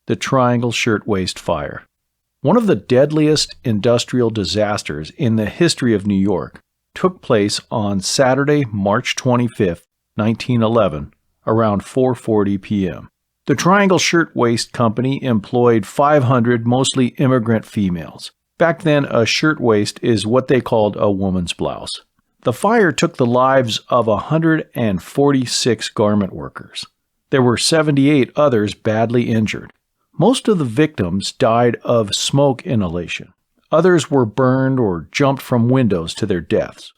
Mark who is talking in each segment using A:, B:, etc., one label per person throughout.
A: the Triangle Shirtwaist Fire. One of the deadliest industrial disasters in the history of New York took place on Saturday, March 25, 1911, around 4:40 p.m. The Triangle Shirtwaist Company employed 500 mostly immigrant females. Back then, a shirtwaist is what they called a woman's blouse. The fire took the lives of 146 garment workers. There were 78 others badly injured. Most of the victims died of smoke inhalation. Others were burned or jumped from windows to their deaths.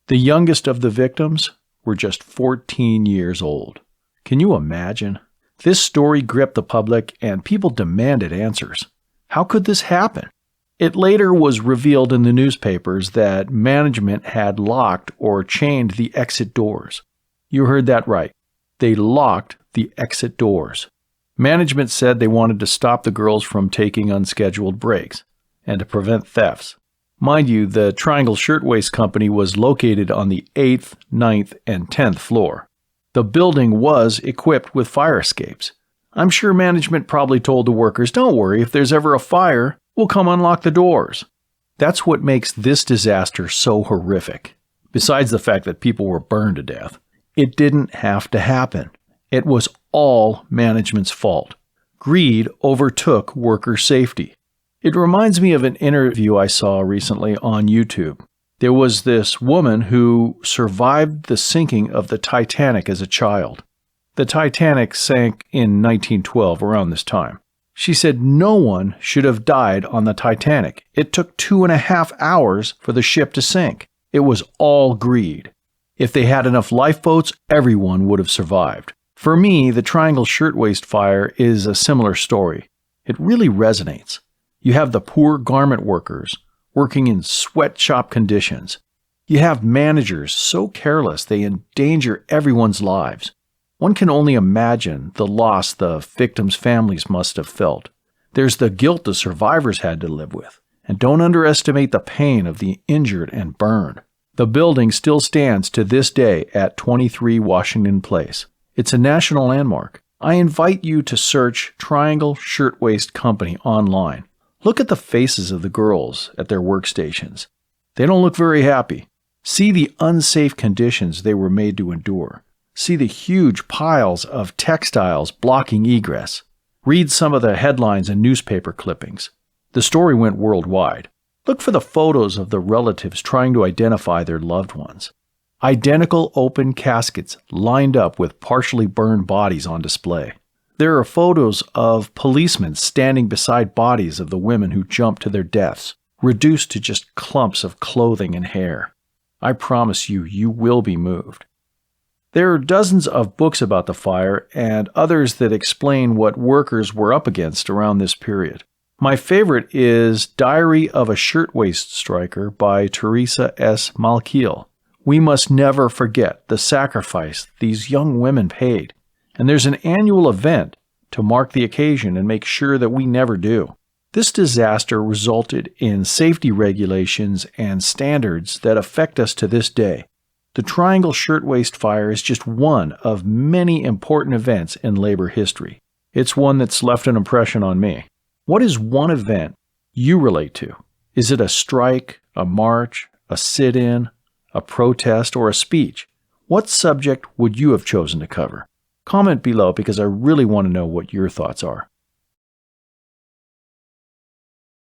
A: The youngest of the victims were just 14 years old. Can you imagine? This story gripped the public and people demanded answers. How could this happen? It later was revealed in the newspapers that management had locked or chained the exit doors. You heard that right. They locked the exit doors. Management said they wanted to stop the girls from taking unscheduled breaks and to prevent thefts. Mind you, the Triangle Shirtwaist Company was located on the 8th, 9th, and 10th floor. The building was equipped with fire escapes. I'm sure management probably told the workers, "Don't worry, if there's ever a fire, we'll come unlock the doors." That's what makes this disaster so horrific. Besides the fact that people were burned to death, it didn't have to happen. It was all management's fault. Greed overtook worker safety. It reminds me of an interview I saw recently on YouTube. There was this woman who survived the sinking of the Titanic as a child. The Titanic sank in 1912, around this time. She said no one should have died on the Titanic. It took 2.5 hours for the ship to sink. It was all greed. If they had enough lifeboats, everyone would have survived. For me, the Triangle Shirtwaist Fire is a similar story. It really resonates. You have the poor garment workers working in sweatshop conditions. You have managers so careless they endanger everyone's lives. One can only imagine the loss the victims' families must have felt. There's the guilt the survivors had to live with. And don't underestimate the pain of the injured and burned. The building still stands to this day at 23 Washington Place. It's a national landmark. I invite you to search Triangle Shirtwaist Company online. Look at the faces of the girls at their workstations. They don't look very happy. See the unsafe conditions they were made to endure. See the huge piles of textiles blocking egress. Read some of the headlines and newspaper clippings. The story went worldwide. Look for the photos of the relatives trying to identify their loved ones. Identical open caskets lined up with partially burned bodies on display. There are photos of policemen standing beside bodies of the women who jumped to their deaths, reduced to just clumps of clothing and hair. I promise you, you will be moved. There are dozens of books about the fire and others that explain what workers were up against around this period. My favorite is Diary of a Shirtwaist Striker by Teresa S. Malkiel. We must never forget the sacrifice these young women paid, and there's an annual event to mark the occasion and make sure that we never do. This disaster resulted in safety regulations and standards that affect us to this day. The Triangle Shirtwaist Fire is just one of many important events in labor history. It's one that's left an impression on me. What is one event you relate to? Is it a strike, a march, a sit-in, a protest, or a speech? What subject would you have chosen to cover? Comment below because I really want to know what your thoughts are.